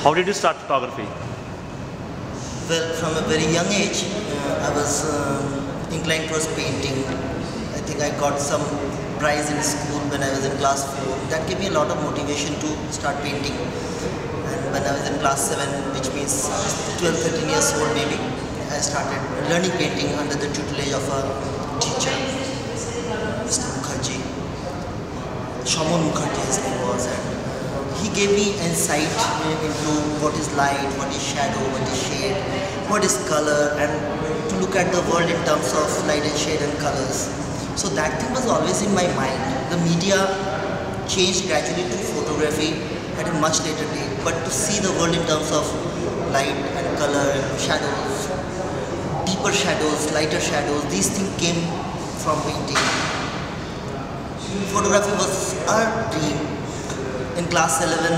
How did you start photography? Well, from a very young age, I was inclined towards painting. I think I got some prize in school when I was in class 4. That gave me a lot of motivation to start painting. And when I was in class 7, which means 12, 13 years old maybe, I started learning painting under the tutelage of a teacher, Mr. Mukherjee. Shaman Mukherjee his name was. And he gave me insight into what is light, what is shadow, what is shade, what is color, and to look at the world in terms of light and shade and colors. So that thing was always in my mind. The media changed gradually to photography at a much later date, but to see the world in terms of light and color and shadows, deeper shadows, lighter shadows, these things came from painting. Photography was our dream. In class 11,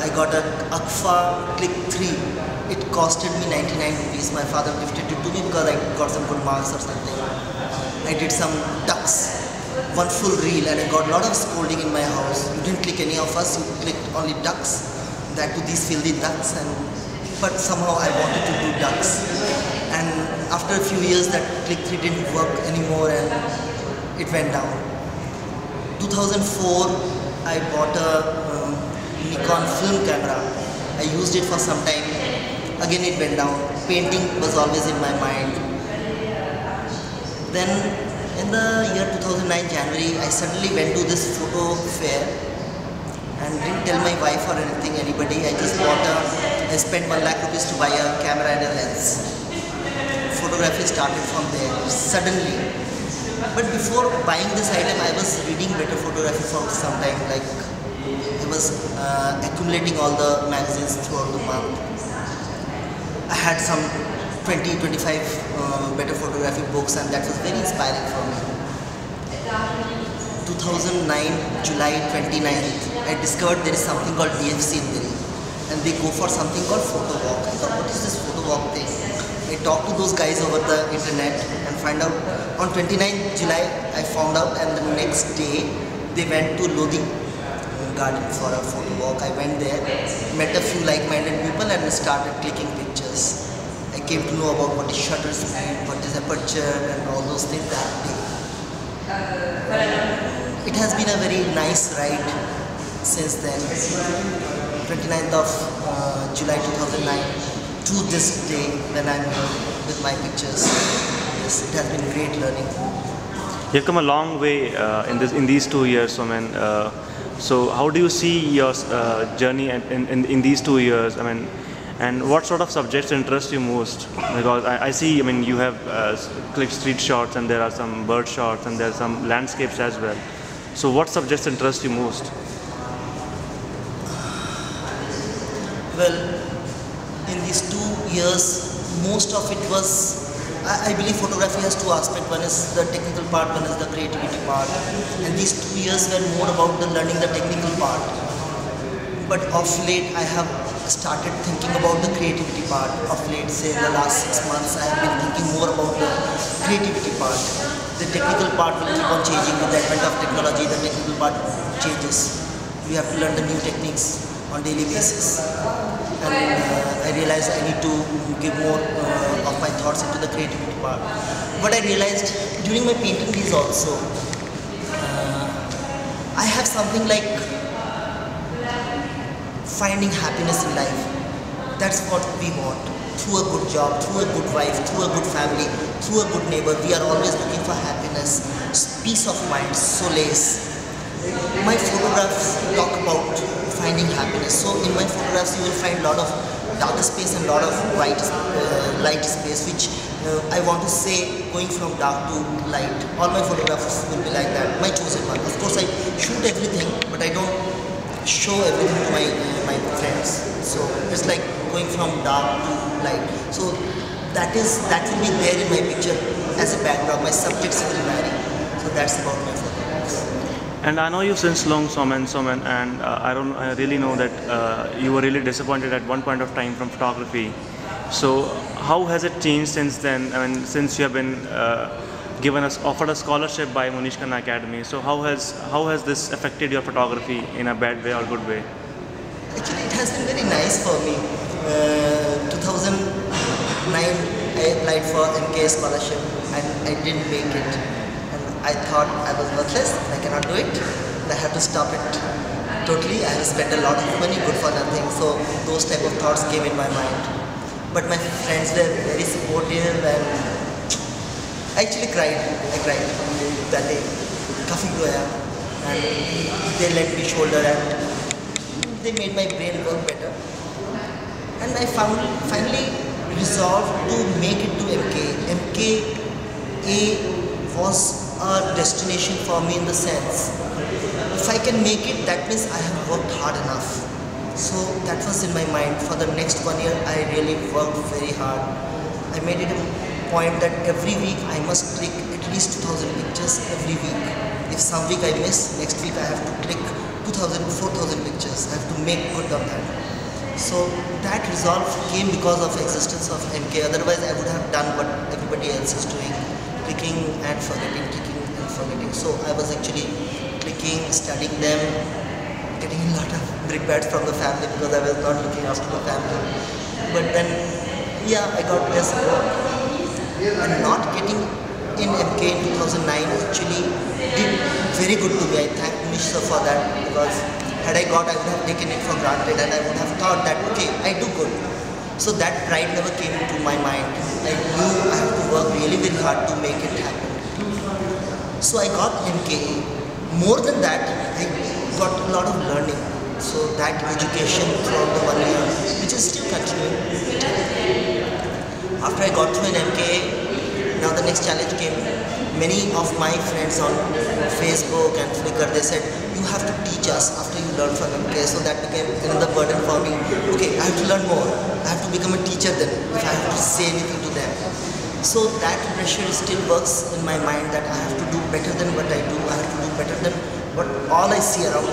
I got a Agfa Click 3. It costed me 99 rupees. My father gifted it to me because I got some good marks or something. I did some ducks, one full reel, and I got a lot of scolding in my house. You didn't click any of us, you clicked only ducks. That to these filthy ducks. But somehow I wanted to do ducks. And after a few years, that Click 3 didn't work anymore and it went down. 2004, I bought a Nikon film camera. I used it for some time. Again it went down. Painting was always in my mind. Then in the year 2009 January, I suddenly went to this photo fair and didn't tell my wife or anybody. I just I spent 1 lakh rupees to buy a camera and a lens. Photography started from there, suddenly. But before buying this item, I was reading better photography for some time. Like I was accumulating all the magazines throughout the month. I had some 20, 25 better photography books, and that was very inspiring for me. 2009, July 29th, I discovered there is something called DFC in Delhi, and they go for something called photo walk. I thought, what is this photo walk thing? I talked to those guys over the internet and find out. On 29th July, I found out, and the next day they went to Lodi garden for a photo walk. I went there, met a few like-minded people, and started clicking pictures. I came to know about what is shutter speed, what is aperture, and all those things that day. It has been a very nice ride since then. 29th of July 2009. To this day when I'm here with my pictures. Yes, it has been great learning. You've come a long way in these 2 years, so how do you see your journey in these 2 years? I mean, and what sort of subjects interest you most? Because I see, I mean, you have clicked street shots, and there are some bird shots, and there are some landscapes as well. So what subjects interest you most? Well, in these 2 years, most of it was, I believe photography has 2 aspects. One is the technical part, one is the creativity part. And these 2 years were more about the learning the technical part. But of late, I have started thinking about the creativity part. Of late, say in the last 6 months, I have been thinking more about the creativity part. The technical part will keep on changing with the advent of technology. The technical part changes. We have to learn the new techniques on daily basis. And I realized I need to give more of my thoughts into the creativity part. But I realized during my painting days also, I have something like finding happiness in life. That's what we want. Through a good job, through a good wife, through a good family, through a good neighbor, we are always looking for happiness, peace of mind, solace. My photographs talk about finding happiness. So in my photographs you will find a lot of dark space and a lot of light space, which I want to say going from dark to light. All my photographs will be like that, my chosen one. Of course I shoot everything, but I don't show everything to my friends. So it's like going from dark to light. So that will be there in my picture as a backdrop. My subjects will vary. So that's about my photographs. And I know you since long, Soman, and I really know that you were really disappointed at one point of time from photography. So how has it changed since then? I mean, since you have been offered a scholarship by Munish Khanna Academy. So how has this affected your photography in a bad way or good way? Actually, it has been very nice. nice for me. 2009 I applied for MK scholarship and I didn't make it. And I thought I was worthless, I cannot do it. I have to stop it totally. I have spent a lot of money, good for nothing. So those type of thoughts came in my mind. But my friends were very supportive and I actually cried. I cried that day. Kafi roya. And they lent me shoulder and they made my brain work better. And I finally resolved to make it to MK. MKA was a destination for me in the sense, if I can make it, that means I have worked hard enough. So that was in my mind. For the next 1 year, I really worked very hard. I made it a point that every week I must click at least 2000 pictures every week. If some week I miss, next week I have to click 2000, 4000 pictures. I have to make good on that. So that resolve came because of existence of MK. Otherwise, I would have done what everybody else is doing, clicking and forgetting, clicking and forgetting. So I was actually clicking, studying them, getting a lot of brickbats from the family because I was not looking after the family. But then, yeah, I got their support. And not getting in MK in 2009 actually did very good to me. I thank Munish sir for that, because had I got, I would have taken it for granted and I would have thought that, okay, I do good. So that pride never came into my mind. I knew I have to work really very hard to make it happen. So I got MKA. More than that, I got a lot of learning. So that education throughout the 1 year, which is still continuing. After I got through an MKA, now the next challenge came. Many of my friends on Facebook and Flickr, they said, you have to teach us after you learn from MK. So that became another burden for me. Okay, I have to learn more. I have to become a teacher then, if I have to say anything to them. So that pressure still works in my mind that I have to do better than what I do. I have to do better than what all I see around.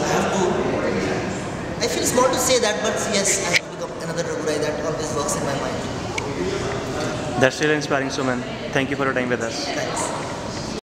I feel small to say that, but yes, I have to become another Raghurai. That always works in my mind. That's really inspiring, Suman. Thank you for your time with us. Thanks.